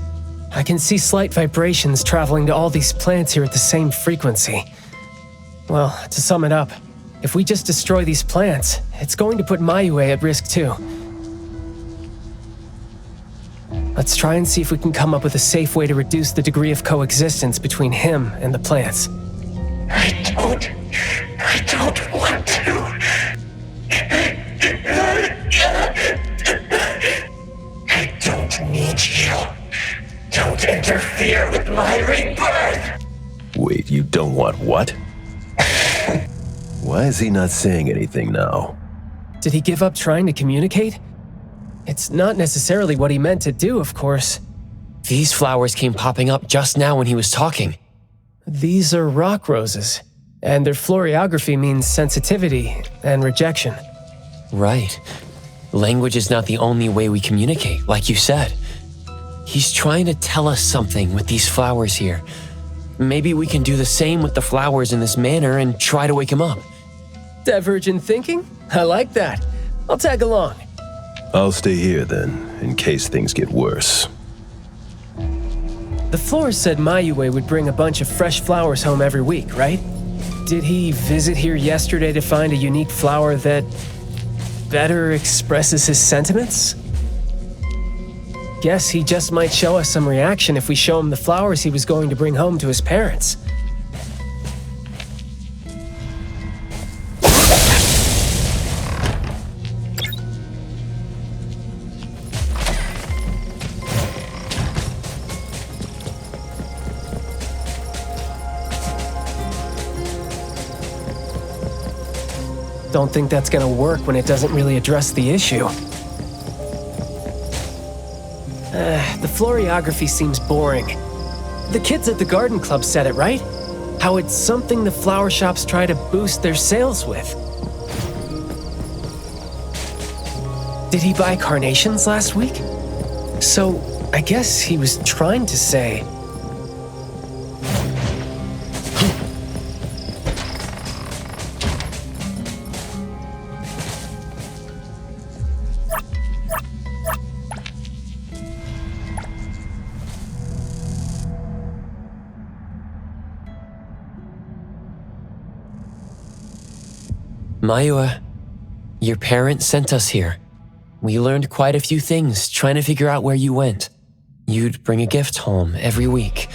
I can see slight vibrations traveling to all these plants here at the same frequency. Well, to sum it up, if we just destroy these plants, it's going to put Mayua at risk too. Let's try and see if we can come up with a safe way to reduce the degree of coexistence between him and the plants. I don't want to. I don't need you. Don't interfere with my rebirth. Wait, you don't want what? Why is he not saying anything now? Did he give up trying to communicate? It's not necessarily what he meant to do, of course. These flowers came popping up just now when he was talking. These are rock roses, and their floriography means sensitivity and rejection. Right. Language is not the only way we communicate, like you said. He's trying to tell us something with these flowers here. Maybe we can do the same with the flowers in this manor and try to wake him up. Divergent thinking? I like that. I'll tag along. I'll stay here then, in case things get worse. The florist said Mayua would bring a bunch of fresh flowers home every week, right? Did he visit here yesterday to find a unique flower that better expresses his sentiments? Guess he just might show us some reaction if we show him the flowers he was going to bring home to his parents. Don't think that's gonna work when it doesn't really address the issue. The floriography seems boring. The kids at the garden club said it, right? How it's something the flower shops try to boost their sales with. Did he buy carnations last week? So, I guess he was trying to say... Mayua, your parents sent us here. We learned quite a few things trying to figure out where you went. You'd bring a gift home every week,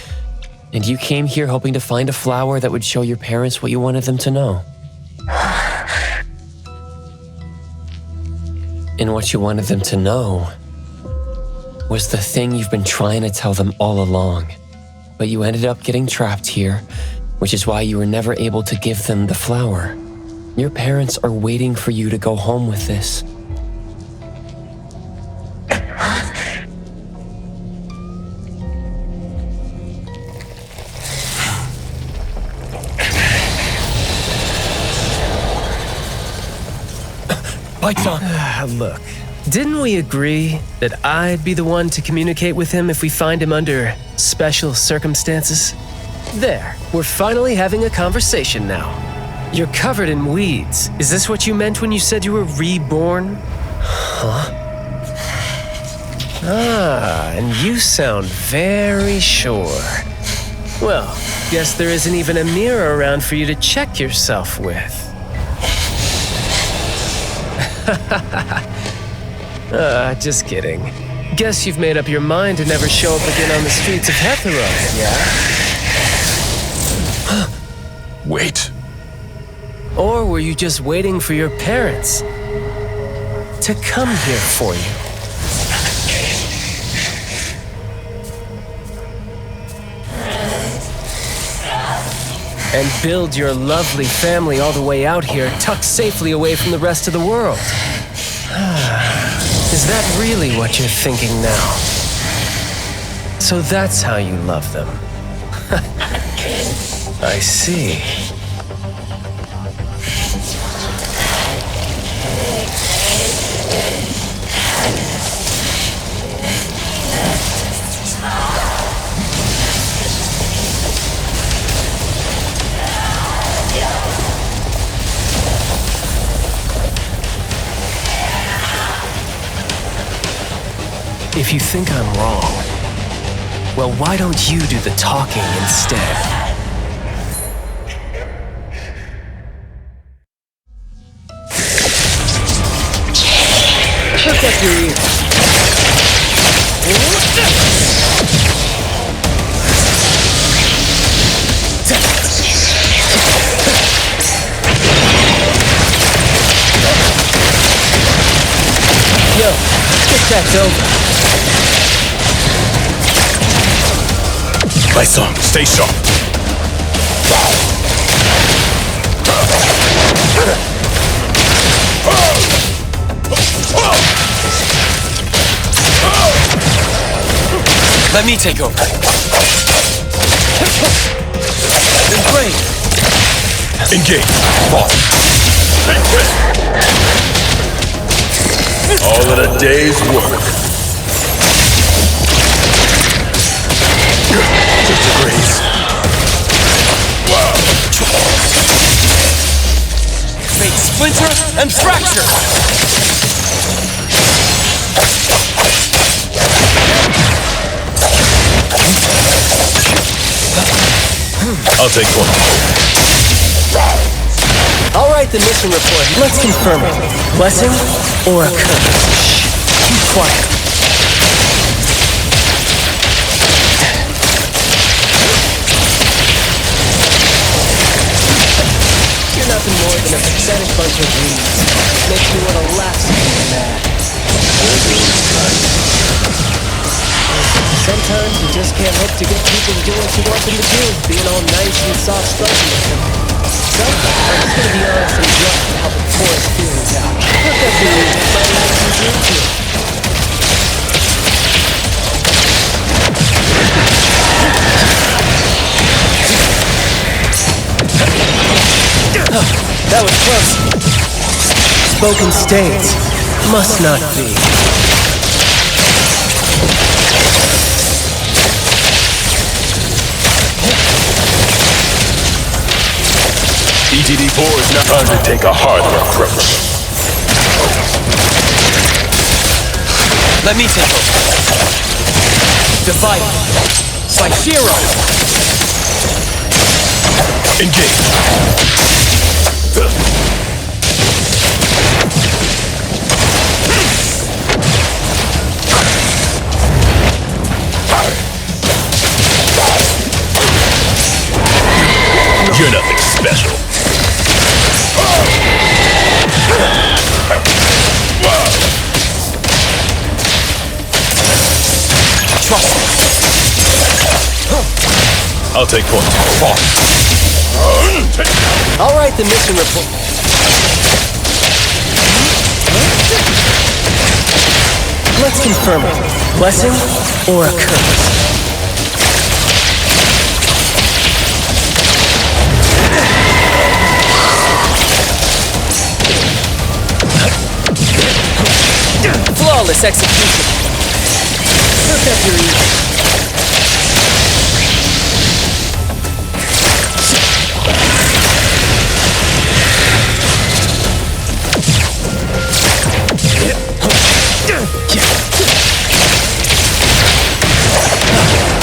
and you came here hoping to find a flower that would show your parents what you wanted them to know. And what you wanted them to know was the thing you've been trying to tell them all along. But you ended up getting trapped here, which is why you were never able to give them the flower. Your parents are waiting for you to go home with this. Baicang. Look, didn't we agree that I'd be the one to communicate with him if we find him under special circumstances? There, we're finally having a conversation now. You're covered in weeds. Is this what you meant when you said you were reborn? Huh? Ah, and you sound very sure. Well, guess there isn't even a mirror around for you to check yourself with. Just kidding. Guess you've made up your mind to never show up again on the streets of Hetheros, yeah? Wait. Or were you just waiting for your parents to come here for you? And build your lovely family all the way out here, tucked safely away from the rest of the world? Is that really what you're thinking now? So that's how you love them. I see. If you think I'm wrong, well, why don't you do the talking instead? Perk up your ears. That's over. Baicang, stay sharp. Let me take over. Great. Engage. Fall. All in a day's work. Just a graze. Make splinter and fracture. I'll take point. I'll write the mission report. Let's confirm it. Blessing or a curse? Keep quiet. You're nothing more than a pathetic bunch of weeds. Makes me want to laugh something mad. Sometimes you just can't hope to get people to do what you want them to do, being all nice and soft-spoken with them. So, I'm just gonna be honest and blunt to help pour his feelings out. Look at the my life is into it. That was close. Spoken states. Must not be. ETD-4 is not time to take a harder approach. Let me take over. Divided by zero. Engage. You're nothing special. Trust me. I'll take point. I'll write the mission report. Let's confirm it. Blessing or a curse? Flawless execution. Look up your ears.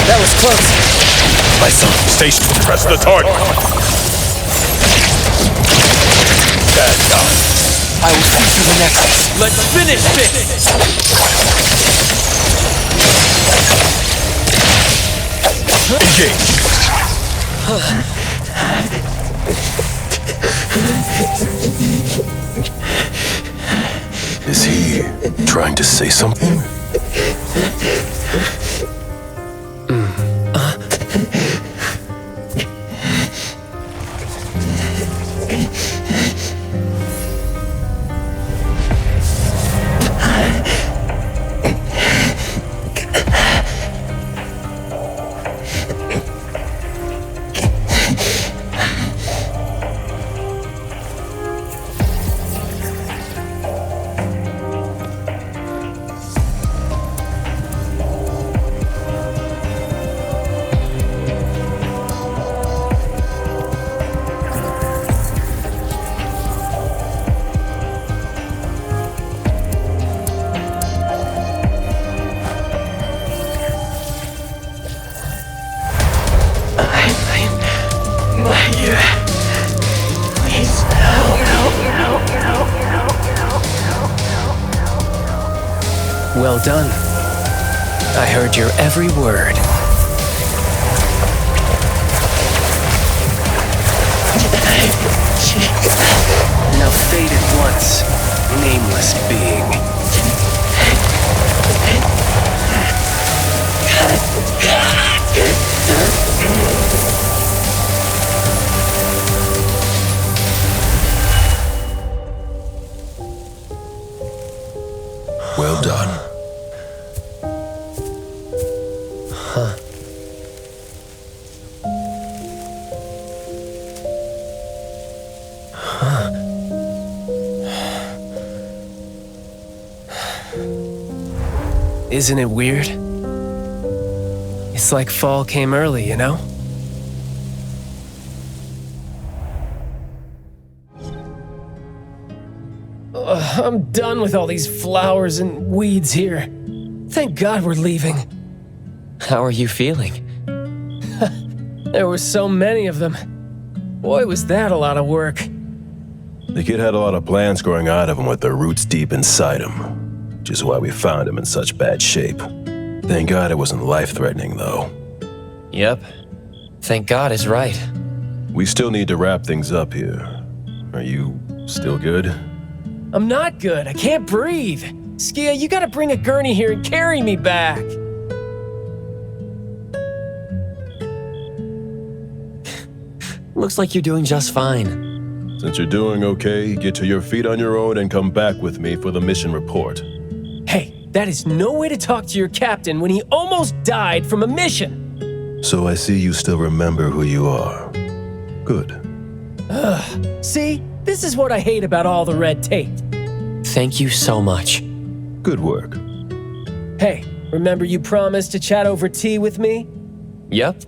That was close. Baicang, station. Press the target. That's out. I will see through the nexus. Let's finish this! Engage. Is he trying to say something? Well done. I heard your every word. Now fade at once, nameless being. Isn't it weird? It's like fall came early, you know? I'm done with all these flowers and weeds here. Thank God we're leaving. How are you feeling? There were so many of them. Boy, was that a lot of work. The kid had a lot of plants growing out of him with their roots deep inside him, which is why we found him in such bad shape. Thank God it wasn't life-threatening, though. Yep. Thank God is right. We still need to wrap things up here. Are you still good? I'm not good. I can't breathe. Skia, you gotta bring a gurney here and carry me back. Looks like you're doing just fine. Since you're doing okay, get to your feet on your own and come back with me for the mission report. Hey, that is no way to talk to your captain when he almost died from a mission. So I see you still remember who you are. Good. Ugh. See? This is what I hate about all the red tape. Thank you so much. Good work. Hey, remember you promised to chat over tea with me? Yep.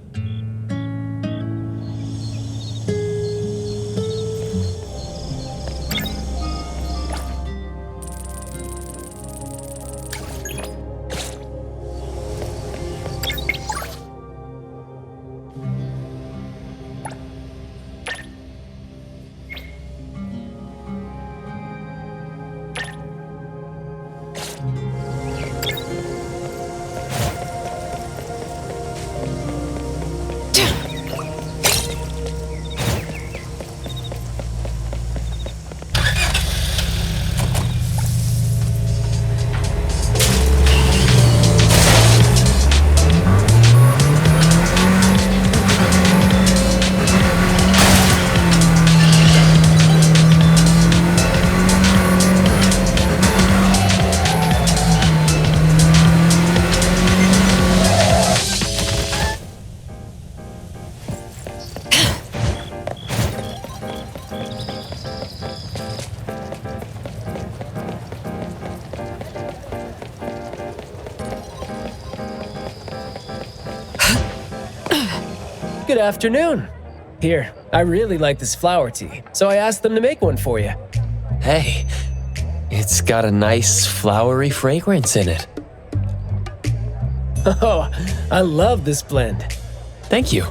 Good afternoon. Here, I really like this flower tea, so I asked them to make one for you. Hey, it's got a nice flowery fragrance in it. Oh, I love this blend. Thank you.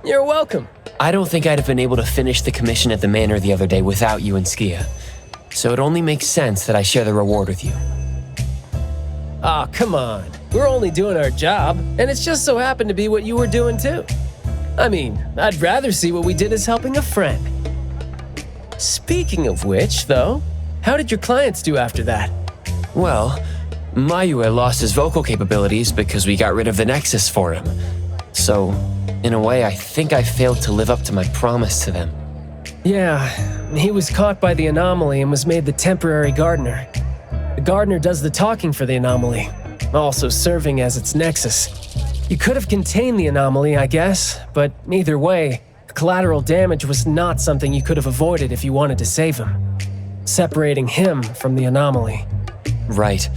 You're welcome. I don't think I'd have been able to finish the commission at the manor the other day without you and Skia. So it only makes sense that I share the reward with you. Aw, come on. We're only doing our job, and it's just so happened to be what you were doing too. I mean, I'd rather see what we did as helping a friend. Speaking of which, though, how did your clients do after that? Well, Mayua lost his vocal capabilities because we got rid of the Nexus for him. So, in a way, I think I failed to live up to my promise to them. Yeah, he was caught by the anomaly and was made the temporary gardener. The gardener does the talking for the anomaly, also serving as its nexus. You could have contained the anomaly, I guess, but either way, the collateral damage was not something you could have avoided if you wanted to save him. Separating him from the anomaly. Right.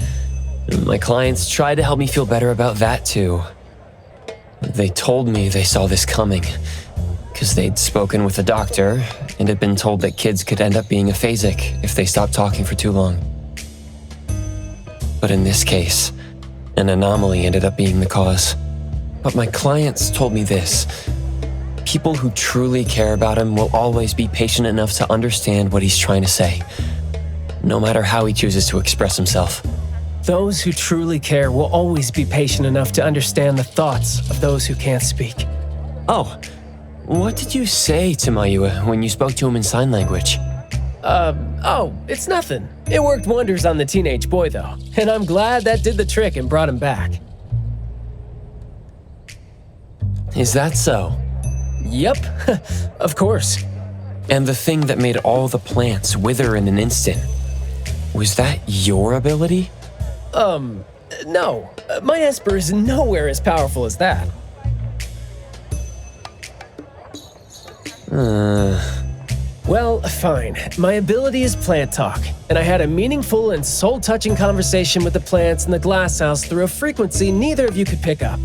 My clients tried to help me feel better about that too. They told me they saw this coming, because they'd spoken with a doctor and had been told that kids could end up being aphasic if they stopped talking for too long. But in this case, an anomaly ended up being the cause. But my clients told me this. People who truly care about him will always be patient enough to understand what he's trying to say, no matter how he chooses to express himself. Those who truly care will always be patient enough to understand the thoughts of those who can't speak. Oh, what did you say to Mayua when you spoke to him in sign language? Oh, it's nothing. It worked wonders on the teenage boy, though, and I'm glad that did the trick and brought him back. Is that so? Yep, of course. And the thing that made all the plants wither in an instant, was that your ability? No. My Esper is nowhere as powerful as Well, fine. My ability is plant talk, and I had a meaningful and soul-touching conversation with the plants in the glass house through a frequency neither of you could pick up.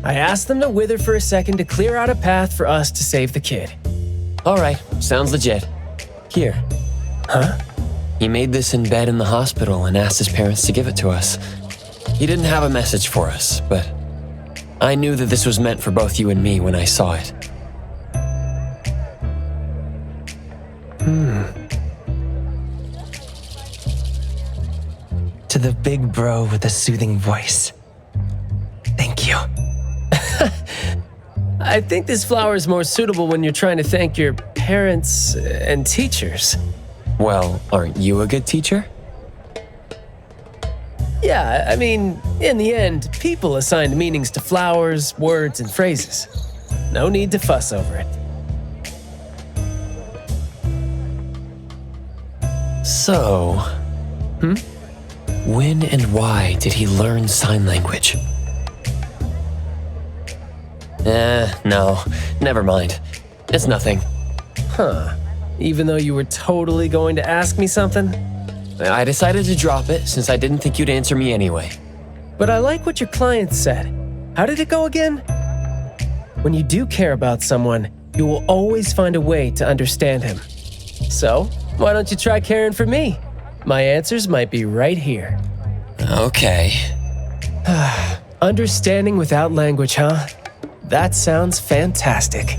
I asked them to wither for a second to clear out a path for us to save the kid. All right, sounds legit. Here. Huh? He made this in bed in the hospital and asked his parents to give it to us. He didn't have a message for us, but I knew that this was meant for both you and me when I saw it. To the big bro with a soothing voice. Thank you. I think this flower is more suitable when you're trying to thank your parents and teachers. Well, aren't you a good teacher? Yeah, I mean, in the end, people assigned meanings to flowers, words, and phrases. No need to fuss over it. So, when and why did he learn sign language? No, never mind. It's nothing. Huh. Even though you were totally going to ask me something? I decided to drop it since I didn't think you'd answer me anyway. But I like what your client said. How did it go again? When you do care about someone, you will always find a way to understand him. So, why don't you try caring for me? My answers might be right here. Okay. Understanding without language, huh? That sounds fantastic.